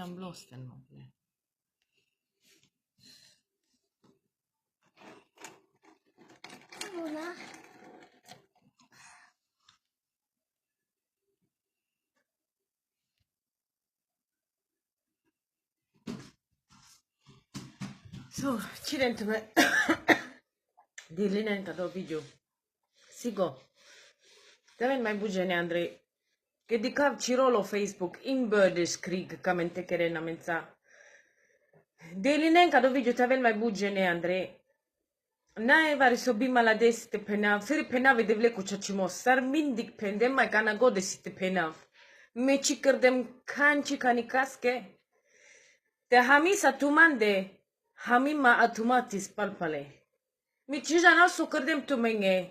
am blåsten mobile. Una. So, accidente me. Dirline cadou video. Sigo. Daven mai bugene Andrei. Che di cav cirolo Facebook inbördeskrig kan man inte rena mensa. Dirline cadou video taven mai bugene Andrei. Nae vari sobi malades te penav. Firi penav e devle cu chachimos. Sar mindik pendem mai cana gode si te penav. Me chikerdem kanchi kanikaske. Te hamis atumande. Hamima atumatis palpale. Mi cijana su kerdem tu menge.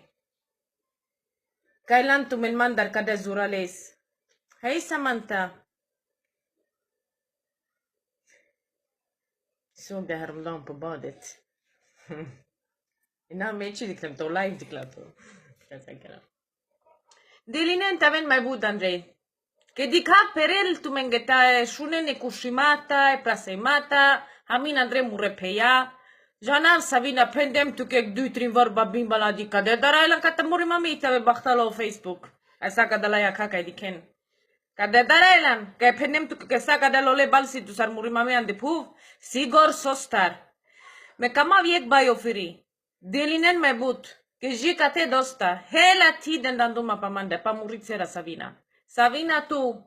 Kailan tu men mandar kada zurales. Hey Samantha. Så det häromdagen på badet. Innan mig diklem to live diklato. Delinen taven mai bud Andrei. Che di cap perel tu mengeta shunene kushimata e prasemata. Amin Andrei murepeia. Janar Savina pendem tu kek 2-3 vorba bimbala di kade. Dar la kata muri mamita ve bachtalo Facebook. Asa kada la ya kaka diken. Kade darailan. Ke pendem tu kek sa kada lole balsi tu sar muri mami ande puv. Sigor sostar. Me kama viek bayofiri. Delinen me but. Che jicate dosta. Hela tiden danduma pamande. Pa muritzera Savina. Savina tu.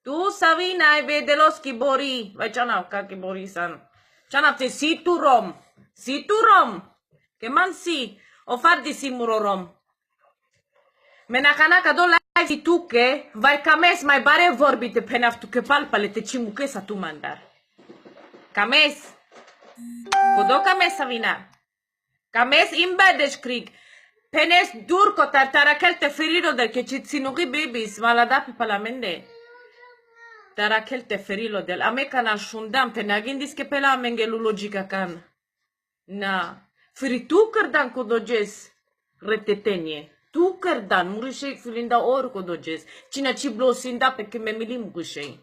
Tu Savina ai vedeloski bori. Vai chana kaki bori san. Chana te si tu rom. Si tu rom. Che man si. O far di simuro rom. Menakana do live si tu che. Vai cames mai bare vorbi te penaf tu che palpale te cimuche sa tu mandar. Cames. Kodo cames Savina. Cames imbedesh krig. Penes durko tartarakel te feriro del che ci zinughi bibis. Maladapi palamende. Tarakel te ferilo del. Ame kana shundam te nagindis che pela mengelu logica kan. Na. Feri tu kerdan kodojes. Retetenie. Tu kerdan. Murishe filinda or kodojes. Cina ci blosinda pe che me milim gushei.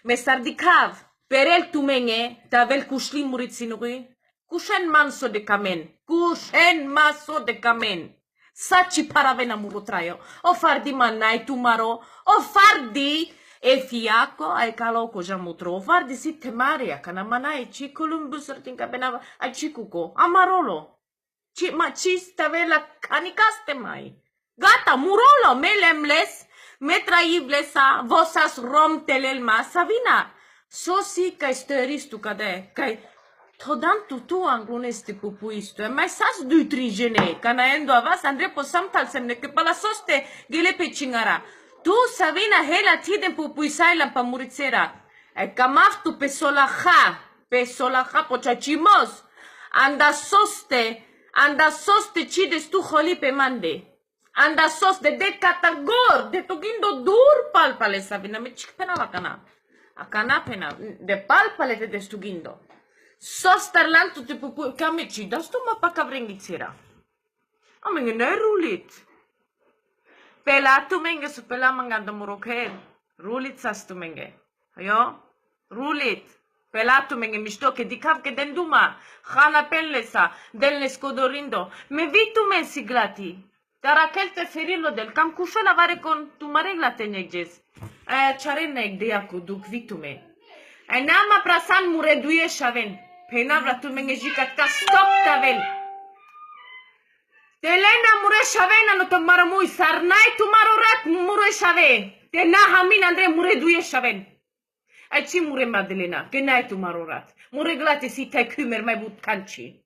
Me sardicav. Perel tu menge. Tavel kushli muritsinughi. Kushen manso de kamen. Kushen maso de kamen. Saci paravena murutraio. O fardi manai tumaro. O fardi e fiaco ai calo cosa mutro. O fardi sitte maria. Cana manai ci columbus artinca benava. Ai cicuco. Amarolo. Ma ci stavela canicaste mai. Gata murolo. Melemles. Metraiblesa. Vosas rom telelma. Savina. Sosi ca steristu cade. Cai. Todan tu anglonesti pupuistu. E mai sas du trigene. Canaendo avas Andrei posam tal semne che pala soste gele pe cingara. Tu Savina hela tiden pupuisai la pamuritzera. E camaftu pe solaja. Pe solaja pochachimos. Anda soste cides tu holi pe mande. Anda soste de catagor. De togindo dur palpale Savina. Me cic pena la cana. A cana pena. De palpale te destugindo. Sostar tu te pupu camici, da sto ma pa cavrengițira. Amenge ne rulit. Pela tu menge su pela manganda murokel. Rulit sas tu menge. Ayo? Rulit. Pela tu menge mișto che dicav che den duma. Hana penlesa, del nescodorindo. Me vi tu men siglati. Dar aquel te ferilo del cam cușo la vare con tu maregla te negges. Aia ceare neg de ia cu duc vi tu me. Ai nama prasan mureduie shaven. Pena vra tu menge jicat ca stop tavel. Telena mure shavena no to maramui sarnai tu marorat mure shave. Te na hamin Andrei mure duie shaven. Ai ci mure Madelena, che nai tu marorat. Mure glate si tai kümer mai but canci.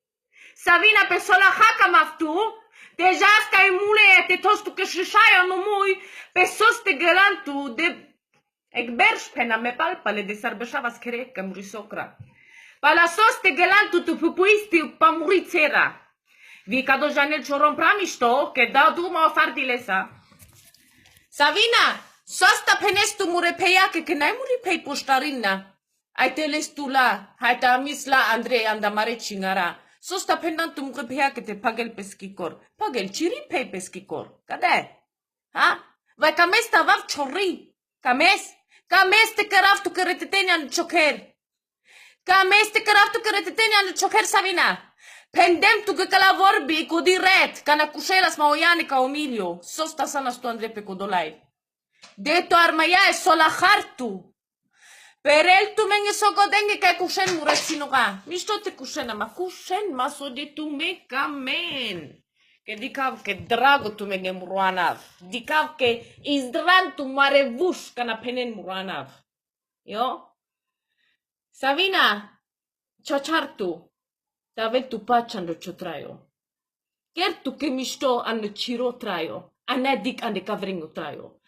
Savina pe sola haka maftu. Te jasca i mule te tostu che shishaia no mui. Pe sos te gelantu de Egberș pena me palpale de sarbășava schereca muri socra. Pala sos te gelantu tu pupuisti pa muri țera. Vi cado janel ciorom pramișto, che dau duma o fardilesa. Savina, sosta penestu mure peia che n-ai muri pei poștarina. Ai telestu la, hai te amis la Andrei andamare cingara. Sosta penantu mure peia che te pagel peschicor. Pagel ciri pei peschicor. Cade? Ha? Vai cames tavav ciorri. Cames? Kames te caraftu che retetenia al choker. Kames te caraftu che retetenia al choker Savina. Pendem tu che calavorbi cu direct, cana cușelas maoiani ca Omilio. Sosta sana stu Andrei pe codolai. Deto armaia e sola hartu. Per el tu menge sogodenge kai kușen murăținoga. Mișto te kușena, ma kușen maso de tu me kamen. Che dicav che drago tu menge muruanav. Dicav che izdran tu mare vush cana penen muruanav. Io? Savina, ciociartu. Tavel tu pacciando ciotraio. Ker tu che mișto anno ciro traio. Anedik ande cavringo traio.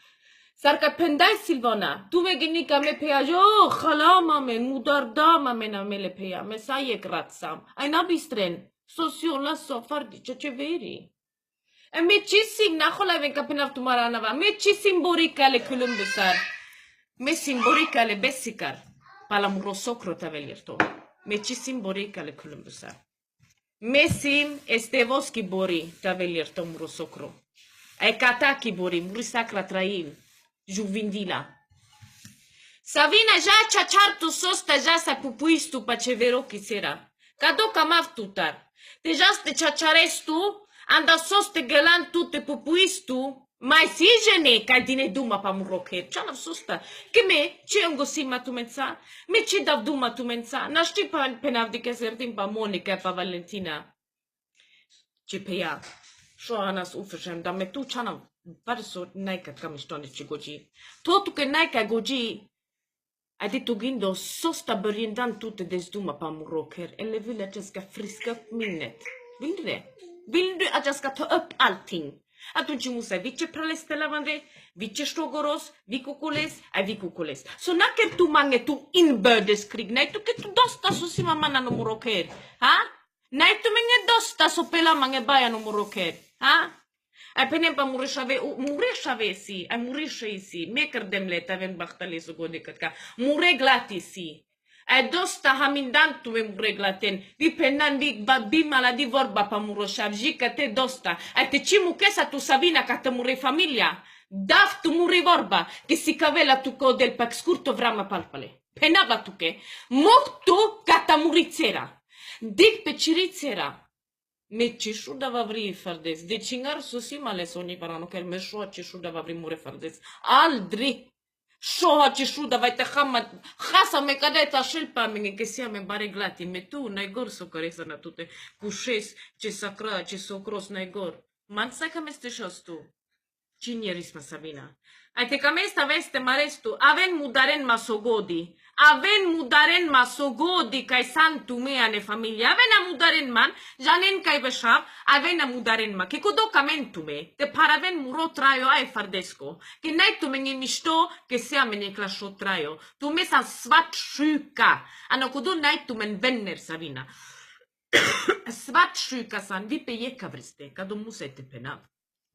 Sarca pendai Silvana, tu vegini ca me peajo, halama me, mudardama me na mele pea, me saie grațam. Ai nabistren, sosio la sofar di ce veri. E me cisim, nahola ven ca penav tu maranava, me cisim borica le culumbusar. Me simborica le besicar, pala murosocro tavelierto. Me cisim borica le culumbusar. Me sim estevoski bori tavelierto murosocro. Ai kataki bori, murisacra traim. Juvindila. Savina já chachartu sosta já sa pupuistu pa cevero kisera. Cado camav tutar. Te já te chacharestu, anda soste gelan tu te pupuistu, mai si gene ca dine duma pa murocher. Cianav sosta. Che me, ce un gosima tu mensa? Me ce dav duma tu mensa? Naști pa penav de kesertim pa Monica pa Valentina. Ce pe ea. Šo anas ufešem, da me tu čanav Parso naika kamistone chigoji. Totu ke naika goji. Adi tugindo sosta berindan tutte desduma pa muroker. Eller vill att jag ska friska upp minnet. Vill du det? Vill du att jag ska ta upp allting? Atunci musa vice praleste lavande, vice stogoros, vikukules, vikukules. Så naker tu mange tu inbördeskrig. Nej tu ke tu dosta so sima mana no muroker. Ha? Nej tu mange dosta so pela mange baya no muroker. Ha? Ai penem pa mureshavesi, ai mureshaisi, me cărdemlet avem bahtale să godecătka, mureglati si. Ai dosta hamindantu me mureglaten, vi penan vi maladi vorba pa muroshav, jica te dosta, ai te cimu kesa tu Savina ca te mure familia, daf tu muri vorba, che si cavela tu codel pa scurto vrama palpale. Penava tu che, moctu ca ta murițera, dic pe cirițera. Me cishu dava vri fardes. De cingar sosim ales oni parano ker me shoa cishu dava vri mure fardes. Aldri. Shoa cishu dava te hamma. Khasa me kadeta shilpa minge che sia me bareglati. Me tu naigor so caresa na tute. Cușes ce sacra ce socros naigor. Man sai că meste șos tu. Cine risma Sabina? Ai te camesta veste marestu. Aven mudaren masogodi. Aven mudaren masogodi kai santu mea ne familia. Aven a mudaren man. Janen kai beshav. Aven a mudaren ma. Che codo camentu me. Te paraven muro traio ai fardesco. Che nai tu menge misto. Che sia mene clasho traio. Tu me san svat shuka. Ano codo nai tu men venner Savina. Svat shuka san. Vi pe je cavriste. Cado musete penav.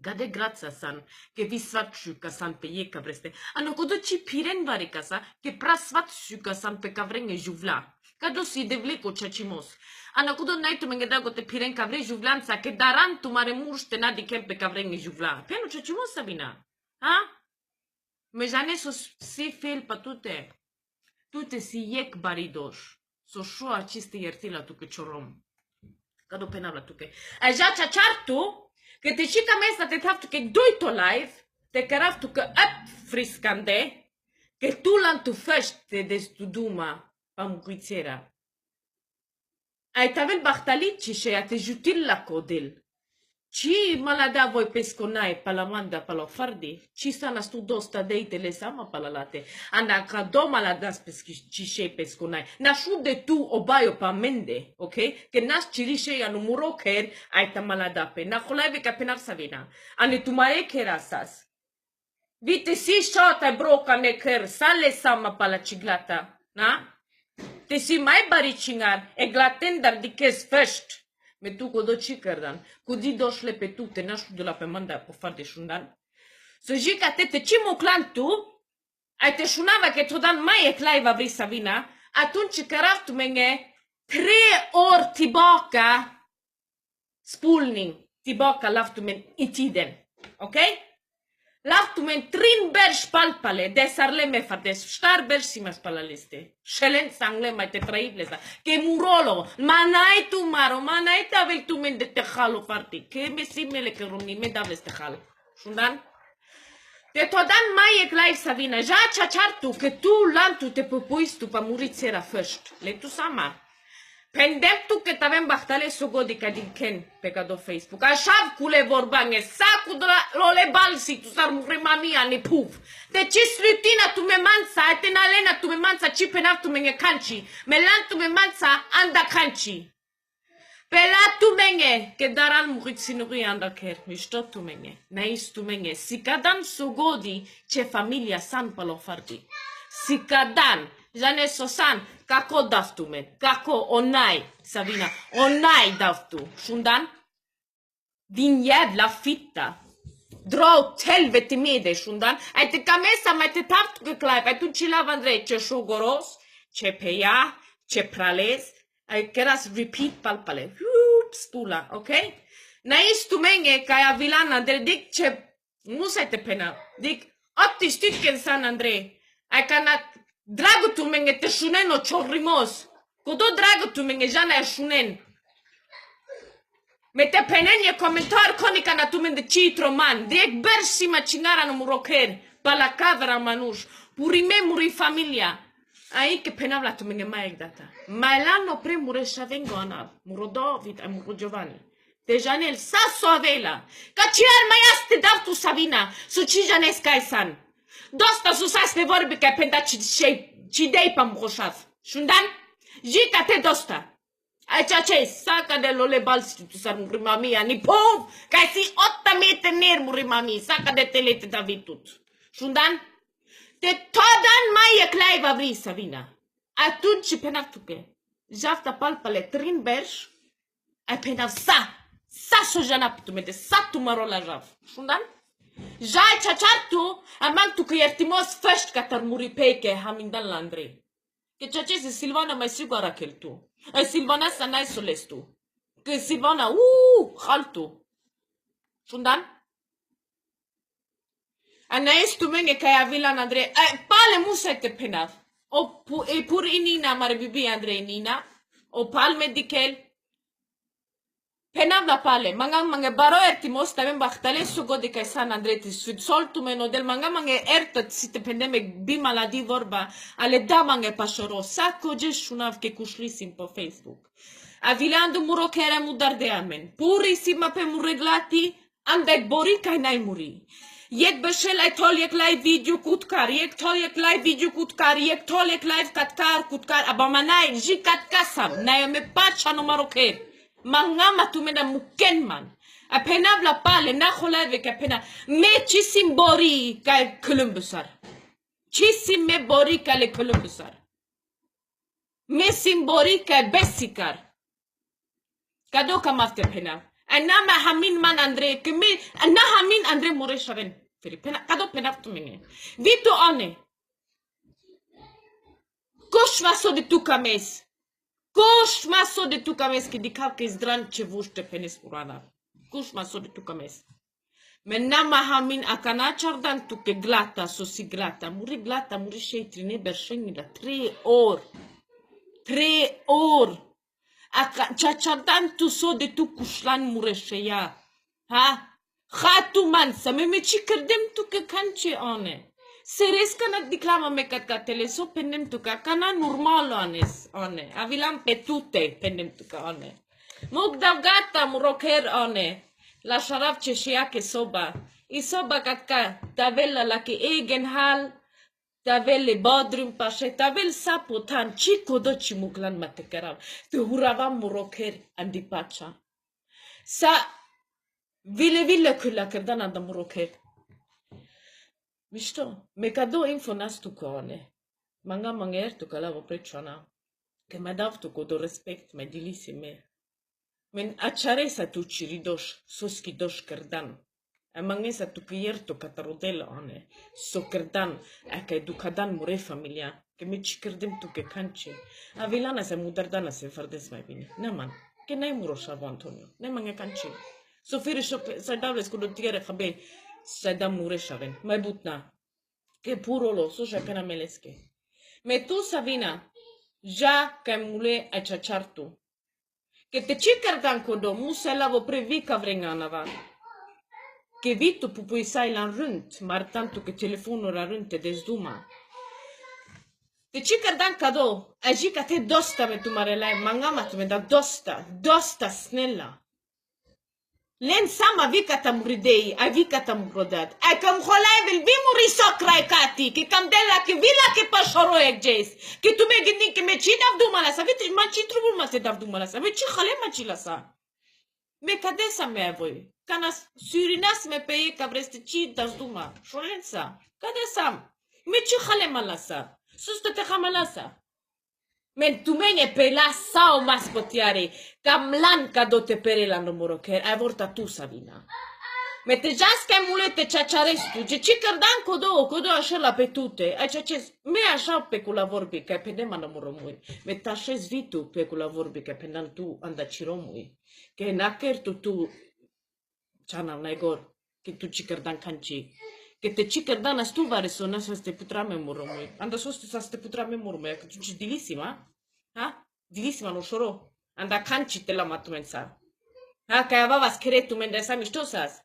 Gade grața san, che vi svat shuka san pe je cavreste. Ano codo ci piren varicasa, che pra svat shuka san pe cavrenge juvla. Cado si devleco ciacimos. Ano codo naitu mengedago te piren cavre juvlanța, che darantu mare murște na di kem pe cavrenge juvla. Piano ciacimos Sabina. Ha? Me jane so si fel pa tute. Tute si yek baridoș. So shoa aceste iertila tu che ciorom. Cado penavla tu che. Ai ja ciaciartu? Că te și mesa te taftu că doi to live, te caraftu că up friscande, că tu lan tu fește de studuma pa muguițera. Ai tavel bahtalici și a te jutil la codel. Ci malada voi pesconai palamanda palofardi, ci sana stu dosta deitele sama palalate, ana ca do maladas pesci pesconai. Nașu de tu obaio pa mende, ok? Că nas cirișe anu muroker ai ta malada pe. Na holaive ca penar Savina. Ane tu mai kerasas. Vite si shota broca neker sale sama pala ciglata, na? Te si mai baricingar e glatendar di kes fești. Me tu codo cicardan, cu di doșle pe tu, te nașu de la pe manda po far de șundan. Să jica te cimu clan tu, ai te șunava că todan mai e clai va vri Savina, atunci carav tu menge 3 ori tillbaka spolning, tillbaka laftu men i tiden, ok? Laftumen trin berș palpale, desarle me fardes, ștar berș si mas palaliste. Șelen sangle mai te traibleza. Che murolo, manai tu maro, manai te avel tu men de tejalo farti. Che me simele che romni me daves tejalo. Șundan? Te todan mai e clai Savina, ja ciaciartu, că tu lantu te popuis tu pa murit sera first. Le tu sama. Pendem tu că t'avem bahtale sogodica din Ken pe cado Facebook. Așa cule vorbange, sacu de la lole balsi, tu s-ar muri mamia ni puf. De ce slutina tu me mansa, te nalena tu me mansa, ci penav tu me canci. Melan tu me mansa, anda canci. Pela tu menge, că daral murit sinuri anda ker, mișto tu menge, nais tu menge. Si cadan sogodi, ce familia san palo farti. Si cadan. Jane sosan, kako daftu men, kako onai, Savina, onai daftu, șundan? Din jævla fitta. Dra helvete med dig, șundan? Ai te camesa, mai te taptu că claip, ai tu cilav Andrei, ce șogoros, ce peia, ce prales, ai keras repeat palpale, spula, ok? Nais tu menge, ca ai avilan Andrei, dic ce, nu se te pena, dic, opti știi că san Andrei, ai canat, drago tu menge te shunen o chorrimos. Kodo drago tu menge jana e shunen. Me te penen e komentar konika na tu menge chitro man. Direk bersi ma chingara no muroker. Pala cavera manush. Puri me muri familia. Ai che penavla tu menge mai data. Ma l'anno pre mure shavengo anav. Muro David e muro Giovanni. Te janel sasso avela. Caciar mai aste dav tu Savina. Su ci janes kaisan. Dosta susaste vorbi că penda ci dei pam roșav. Șundan? Jita te dosta. Aici ce saca de lole balsi tu sar muri mamia ni pov. Ca si 8 metri ner muri mami. Saca de telete da vitut. Șundan? Te todan mai e clai va vri Savina. Atunci penav tu că. Jafta palpale trin berș. Ai penav sa so jana tu mete sa tu maro la jav. Șundan? Jai ciaciartu, amang tu că iertimos făști ca tar muri peke hamindan la Andrei. Că ciacese Silvana mai sigura că tu. Ai Silvana sa n-ai soles tu. Că Silvana, haltu. Șundan? Anais tu menge că ai avila Andrei. Pale musa te penav. E pur inina mare bibi Andrei nina. O pal medical. Penav la pale, manga baro ertimos tamen bahtale sugo de kai San Andrei sud soltu meno del manga ertot si te pendeme bi maladi vorba ale da manga pashoro sacco je shunav ke kushlisim po Facebook. Avilando muro kere mudar de amen. Purisima pe mureglati andai bori kai nai muri. Yek beshel ai tol yek live video kutkar, yek tol yek live video kutkar, yek tol yek live kutkar abamanai ji katkasam, nai me pacha no maroker. Mangama tu mena muken man. A penav la pale na kholave ka pena me chisim bori ka Columbusar. Chisim me bori ka le Columbusar. Me sim bori ka besikar. Kado ka mafte penav. Ana ma hamin man Andrei ke me ana hamin Andrei more shaven. Pena kado penav tu mene. Vito one. Kosh vaso de tu kames. Kush maso de tu cames que dicav que zdran ce vuște penes urana. Kush maso de tu cames. Menama hamin akana chardan tu que glata sosi glata. Muri sheitri bersheni la 3 ori. 3 ori. Chardan tu so de tu kushlan muresheya. Ha? Khatu mansa me ci credem tu que canci one. Seres kana diclama me cat teleso pendem tu ca kana normal anes one. Avilam pe tute pendem tu ca one. Mug gata muroker one. La sharaf cheshia ke soba. I soba katka tavella la ke egen hal. Tavelle badrum pashe tavel sapotan chico do chimuklan matekarav. Tu hurava muroker andi pacha. Sa ville kulla kerdan anda muroker. Misto, me cado info nastu cone. Manga manger tu calavo preciona. Che mi dav tu codo respect me dilissime. Men acciaresa tu ci ridosh, soski dosh kerdan. A mangesa tu kierto catarodela one. So kerdan, a che educadan mure familia. Che me ci credem tu che canci. A vilana se mudardana se fardes mai bine. Naman, che n-ai muro șavo Antonio. Ne manga canci. So fire sa davles cu tiere khabe. sai da mureshaven, mai butna. Che puro lo, so c'è appena melesche. Me tu Savina, già che mule ai ciacciartu. Che te cicardan kodo, musella vo previca vrenganava. Che vitto pupui sai lan runt, mar tanto che telefono ra runt e desduma. Te cicardan kado, agi ka te dosta me tu marelai, mangamat me da dosta snella. Len sama vikata muridei, a vikata murodat. Ai cam holai vel vimuri socrai kati, che cam della che villa che pashoro egjes. Che tu me gindi che me ci davdu malasa, vete ma ci trovu ma se davdu malasa, me ci khale ma ci lasa. Me cadesa me voi. Canas surinas me peye cabreste ci davdu ma. Sholensa. Cadesam. Me ci khale malasa. Susto te khamalasa. Men tu mene pe la sau mascotiare, cam lan ca do te pere la numero che ai vorta tu Savina. Me te jasca mule te ciaciarestu, ce ci cardan codo așa la pe tute, ai ciaces, me așa pe cu la vorbi, că pe nema numero mui, me tașez vitu pe cu la vorbi, că pe nan tu anda ciromui, că naker tu, ciana naigor, că tu ci cardan canci. Che te ci cardan a stu vare sona sa ste putrame murmui. Anda sostu sa ste putrame murmui, că tu ci dilissima? Ha? Dilissima no shoro. Anda canci te la matumensa. Ha? Că aveva scritto mentre sa mistosas.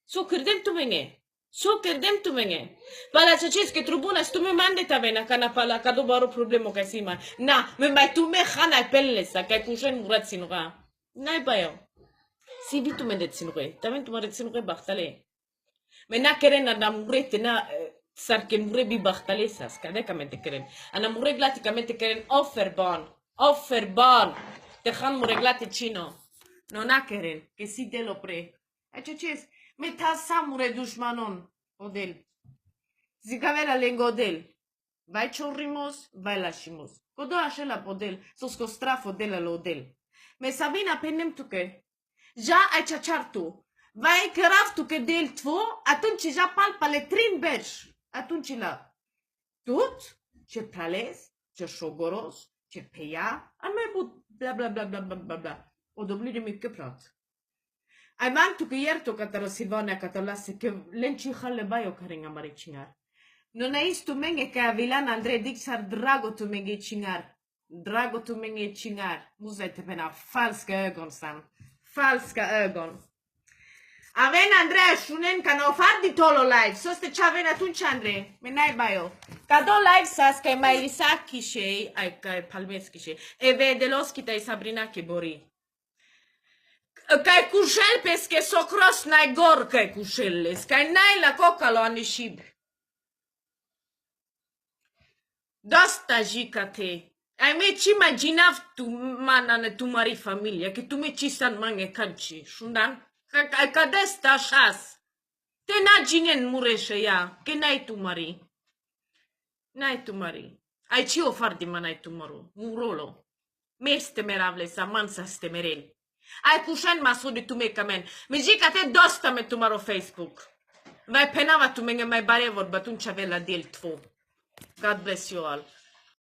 So credem tu menge. So credem tu menge. Pala chaches che tribuna stu me mande ta vena kana pala ka do baro problemo ka sima. Na, me mai tu me khana pellesa ka kushen murat sinura. Nai bayo. Si vitu mendet sinure. Tamen tu maret sinure bachtale. Me na keren ana murete na sarke mure bi bachtalesas, cadecamente keren. Ana mure glaticamente keren offerbon. Te khan mure glati chino. Non ha keren, che si de lo pre. E ceces, me ta sa mure dushmanon, odel. Zicavera lengo odel. Vai chorrimos, vai lashimos. Codo ashela podel, sos costrafo dela lo odel. Me Sabina penem tuke. Ja ai ciaciartu. Vai craftu che del tuo, atunci già palpa le trimberci. Atunci la. Tut, ce prales, ce șogoros, ce peia, am mai but bla bla bla bla bla bla bla. O dobli de mică prat. Ai mantu că ierto că te Silvana că te lasă că lenci halle baio care nga mare cingar. Non hai stu menge că Avilan Andrei Dixar drago tu menge cingar. Drago tu menge cingar. Musa te pena falska ögon sam. Falska ögon. Aven Andrea shunen că n-o far di tolo live. Soste ce aven atunci Andrei. Me n-ai baio. Ca do live sas că mai lisa chișei, ai că palmes chișei. E vedelos că te Sabrina che bori. Că cușel pesche socros n-ai gor că cușelles. Că n-ai la cocalo anishib. Dosta jica te. Ai me ci imaginav tu manane tu mari familia. Că tu me ci san mange canci. Shundan? Că desta așas. Te na ginen mureșe ea. Că n-ai tu mari. N-ai tu mari. Ai ci o far di manai tu maro. Murolo. Meste meravle sa mansa ste merel. Ai cușan maso de tu me camen. Me zica te dosta me tu maro Facebook. Vai penava tu menge mai bare vorba tu ce avea la del tvo. God bless you all.